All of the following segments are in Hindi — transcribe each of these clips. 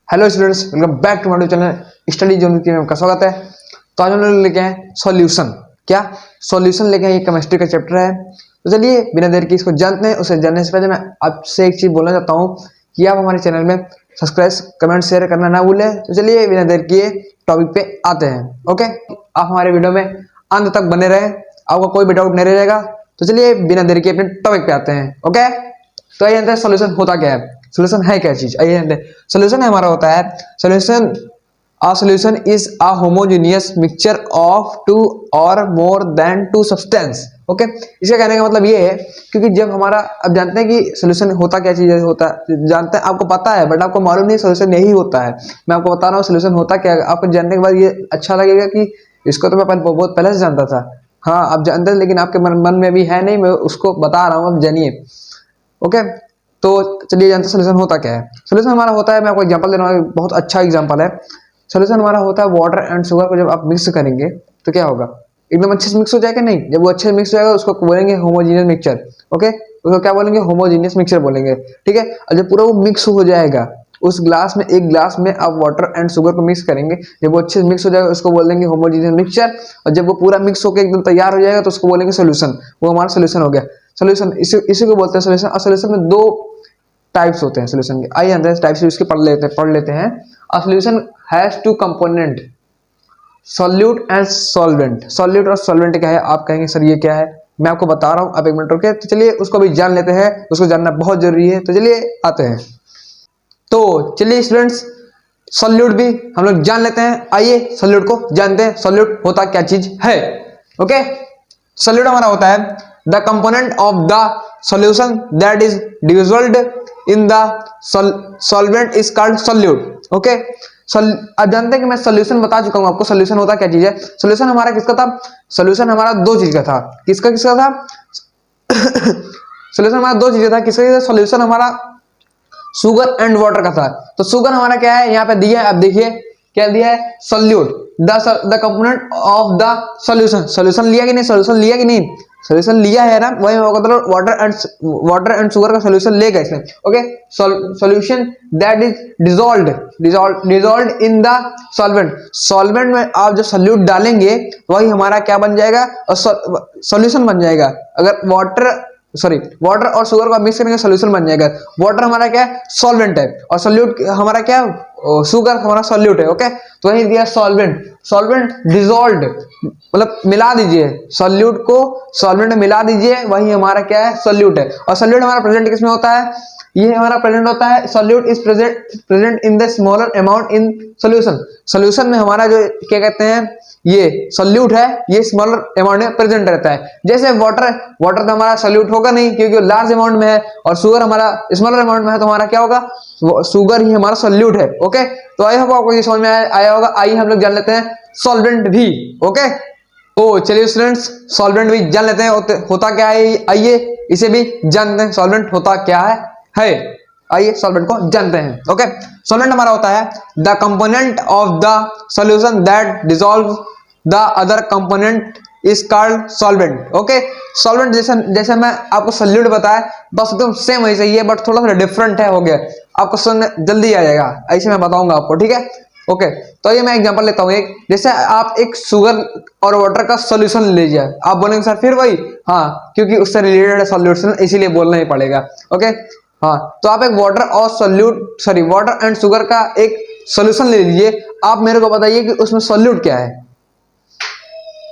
Hello students, welcome back to my channel study zone में आपका स्वागत है। तो आज हम लोग लेके आए सॉल्यूशन। क्या सॉल्यूशन लेके आए? ये केमिस्ट्री का चैप्टर है। तो चलिए बिना देर की इसको जानते हैं। उसे जानने से पहले मैं आपसे एक चीज बोलना चाहता हूँ कि आप हमारे चैनल में सब्सक्राइब, कमेंट, शेयर करना ना भूलें। तो चलिए बिना देर किए टॉपिक पे आते हैं। ओके, आप हमारे वीडियो में अंत तक बने रहे, आपको कोई भी डाउट नहीं रहेगा। तो चलिए बिना देर के अपने टॉपिक पे आते हैं। ओके, तो आइए जानते हैं सॉल्यूशन होता क्या है। सॉल्यूशन है क्या चीज, आइए जानते हैं। सॉल्यूशन हमारा होता है solution is a homogeneous mixture of two और more than two substance. Okay, इसका कहने का मतलब ये है क्योंकि जब हमारा, अब जानते हैं कि सॉल्यूशन होता क्या चीज होता है, जानते हैं, आपको पता है बट आपको मालूम नहीं सॉल्यूशन यही होता है। मैं आपको बता रहा हूँ सॉल्यूशन होता क्या है। आपको जानने के बाद ये अच्छा लगेगा कि इसको तो मैं बहुत पहले से जानता था। हाँ, आप जानते हैं लेकिन आपके मन में भी है नहीं, मैं उसको बता रहा हूँ, अब जानिए। ओके, तो चलिए जानते हैं सॉल्यूशन होता क्या है। सॉल्यूशन हमारा होता है, मैं आपको एग्जांपल दे रहा हूँ, बहुत अच्छा एग्जांपल है। सॉल्यूशन हमारा होता है वाटर एंड शुगर को जब आप मिक्स करेंगे तो क्या होगा, एकदम अच्छे से मिक्स हो जाएगा। नहीं, जब वो अच्छे से मिक्स हो जाएगा उसको बोलेंगे होमोजेनियस मिक्सचर। ओके, उसको क्या बोलेंगे, होमोजेनियस मिक्सचर बोलेंगे। ठीक है, और जब पूरा वो मिक्स हो जाएगा उस ग्लास में, एक ग्लास में आप वाटर एंड शुगर को मिक्स करेंगे, जब वो अच्छे से मिक्स हो जाएगा उसको बोल देंगे होमोजेनियस मिक्सचर। और जब वो पूरा मिक्स होकर एकदम तैयार हो जाएगा तो उसको बोलेंगे सॉल्यूशन। वो हमारा सॉल्यूशन हो गया। सॉल्यूशन इसी को बोलते हैं सॉल्यूशन। और सॉल्यूशन में दो टाइप्स होते हैं सॉल्यूशन के। आइए अंदर टाइप्स इसके पढ़ लेते हैं। A solution has two component, solute and solvent. Solute और सॉल्वेंट क्या है, आप कहेंगे सर ये क्या है, मैं आपको बता रहा हूं, आप एक मिनट रुके। तो चलिए उसको भी जान लेते हैं, उसको जानना बहुत जरूरी है। तो चलिए आते हैं। तो चलिए स्टूडेंट्स, सॉल्यूट भी हम लोग जान लेते हैं। आइए सॉल्यूट को जानते हैं, सॉल्यूट होता क्या चीज है। ओके, सॉल्यूट हमारा होता है the component of the solution that is डिविज्ड in the solvent is called solute. Okay, आप जानते हैं कि मैं सॉल्यूशन बता चुका हूं आपको। सॉल्यूशन होता क्या चीज है। सॉल्यूशन हमारा किसका था, सॉल्यूशन हमारा दो चीज का था। किसका किसका था सॉल्यूशन हमारा दो चीजें था। किसका था सॉल्यूशन हमारा, शुगर एंड वाटर का था। तो शुगर हमारा क्या है, यहाँ पे दिया है, आप देखिए क्या दिया है, solute the component of the solution. Solution लिया कि नहीं, सॉल्यूशन लिया कि नहीं, सॉल्यूशन लिया है ना, वही मतलब वाटर एंड शुगर का सॉल्यूशन लेगा इसमें। Okay, solution that is dissolved in the solvent. Solvent में आप जो सॉल्यूट डालेंगे वही हमारा क्या बन जाएगा, और सॉल्यूशन बन जाएगा। अगर वाटर और शुगर को मिक्स करेंगे सॉल्यूशन बन जाएगा। वाटर हमारा क्या है, सॉल्वेंट है, और सॉल्यूट हमारा क्या है, शुगर हमारा सॉल्यूट है। ओके, तो वही दिया सॉल्वेंट। सॉल्वेंट डिजॉल्व्ड मतलब मिला दीजिए, सॉल्यूट को सॉल्वेंट में मिला दीजिए, वही हमारा क्या है, सॉल्यूट है। और सॉल्यूट हमारा प्रेजेंट किसमें होता है, ये हमारा प्रेजेंट होता है, solute is present in the smaller amount in solution. Solution में हमारा जो क्या कहते हैं, ये सॉल्यूट है, ये स्मॉलर अमाउंट में प्रेजेंट रहता है। जैसे वाटर तो हमारा सॉल्यूट होगा नहीं क्योंकि लार्ज अमाउंट में है, और शुगर हमारा स्मॉलर अमाउंट में है, तो हमारा क्या होगा, शुगर ही हमारा सॉल्यूट है। ओके, तो आई होप आपको ये समझ में आया होगा। आइए हम लोग जान लेते हैं सॉल्वेंट भी। ओके, तो चलिए स्टूडेंट्स सॉल्वेंट भी जान लेते हैं होता क्या है। आइए इसे भी जानते हैं, सॉल्वेंट होता क्या है। आइए सॉल्वेंट को जानते हैं। ओके, सॉल्वेंट हमारा होता है the component of the solution that dissolve the other component is called solvent. Okay, solvent जैसे मैं आपको सॉल्यूट बताया, बस एकदम सेम वैसे ही है, बट थोड़ा सा डिफरेंट है, हो गया। आपको समझ में जल्दी आ जाएगा, ऐसे मैं बताऊंगा आपको। ठीक है, ओके, तो ये मैं एग्जांपल लेता हूँ एक। जैसे आप एक शुगर और वाटर का सॉल्यूशन ले लीजिए, आप बोलेंगे सर फिर वही, हाँ, क्योंकि उससे रिलेटेड सॉल्यूशन इसीलिए बोलना ही पड़ेगा। ओके, हाँ, तो आप एक वाटर एंड शुगर का एक सॉल्यूशन ले लीजिए। आप मेरे को बताइए कि उसमें सॉल्यूट क्या है।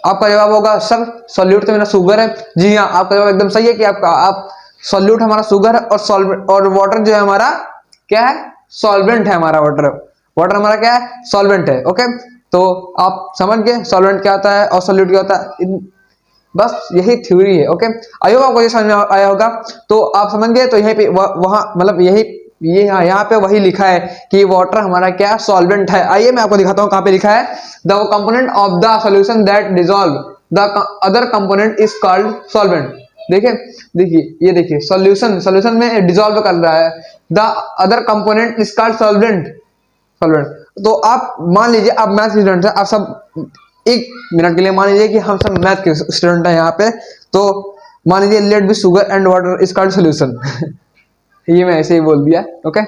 आपका जवाब होगा सर सॉल्यूट तो मेरा शुगर है। जी हाँ, आपका जवाब एकदम सही है कि आप सॉल्यूट हमारा शुगर है, और वाटर जो है हमारा क्या है, सॉल्वेंट है हमारा। वाटर हमारा क्या है, सॉल्वेंट है। ओके, तो आप समझ गए सॉल्वेंट क्या होता है और सॉल्यूट क्या होता है, बस यही थ्योरी है। ओके, आई होप आपको ये समझ में आया होगा। तो आप समझ गए, तो यहीं पे वहां मतलब ये यहाँ पे वही लिखा है कि वाटर हमारा क्या सॉल्वेंट है। आइए मैं आपको दिखाता हूँ कहाँ पे लिखा है, the component of the solution that dissolve the other component is called solvent. देखिए ये देखिए, सॉल्यूशन में डिसॉल्व कर रहा है, the other component is called solvent. तो आप मान लीजिए आप मैथ स्टूडेंट है, आप सब एक मिनट के लिए मान लीजिए कि हम सब मैथ के स्टूडेंट है यहाँ पे। तो मान लीजिए let be sugar and water is called solution ये मैं ऐसे ही बोल दिया। ओके,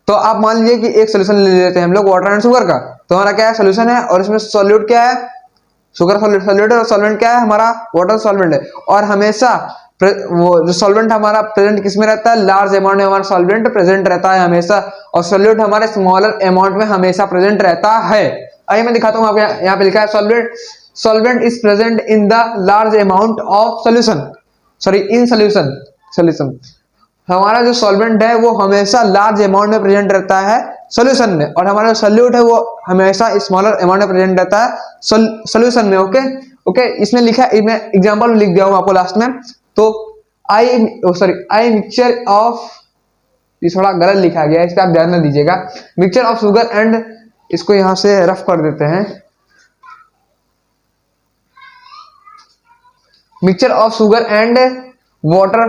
तो आप मान लीजिए कि एक सोल्यूशन ले लेते हैं हम लोग वाटर एंड शुगर का, तो हमारा क्या है सोल्यूशन है और इसमें सॉल्यूट क्या है, शुगर सॉल्यूट है और सॉल्वेंट क्या है हमारा वाटर सॉल्वेंट है। और हमेशा वो जो सॉल्वेंट हमारा प्रेजेंट किसमें रहता है, लार्ज अमाउंट में हमारा सॉल्वेंट प्रेजेंट रहता है हमेशा, और सॉल्यूट हमारे स्मॉलर अमाउंट में हमेशा प्रेजेंट रहता है। आइए मैं दिखाता हूं आपको, यहाँ पे लिखा है solvent is present in the large amount of solution, sorry in solution हमारा जो सॉल्वेंट है वो हमेशा लार्ज अमाउंट में प्रेजेंट रहता है सॉल्यूशन में, और हमारा जो सॉल्यूट है वो हमेशा स्मॉलर अमाउंट में प्रेजेंट रहता है सॉल्यूशन में। ओके इसमें लिखा है, मैं एग्जांपल लिख दिया हूं आपको लास्ट में। तो आई मिक्सचर ऑफ, ये थोड़ा गलत लिखा गया है, इस पर आप ध्यान न दीजिएगा। मिक्सचर ऑफ शुगर एंड, इसको यहां से रफ कर देते हैं, mixture of sugar and water,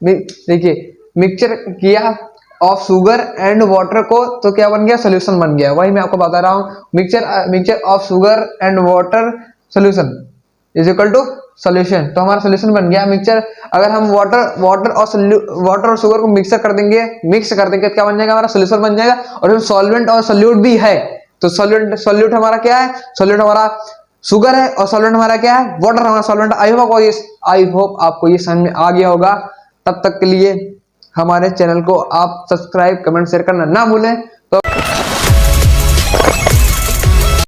देखिए मिक्सचर किया ऑफ शुगर एंड वाटर को तो क्या बन गया, सोल्यूशन बन गया। वही मैं आपको बता रहा हूं, mixture of sugar and water solution is equal to solution. तो हमारा सोल्यूशन बन गया मिक्सचर। अगर हम वाटर और शुगर को मिक्स कर देंगे तो क्या बन जाएगा, हमारा सोल्यूशन बन जाएगा। और सॉल्वेंट और सोल्यूट भी है, तो सोल्यूट हमारा क्या है, सोल्यूट हमारा शुगर है और सॉल्वेंट हमारा क्या है, वाटर हमारा सॉल्वेंट। आई होप आपको ये समझ में आ गया होगा। तब तक के लिए हमारे चैनल को आप सब्सक्राइब कमेंट शेयर करना ना भूलें। तो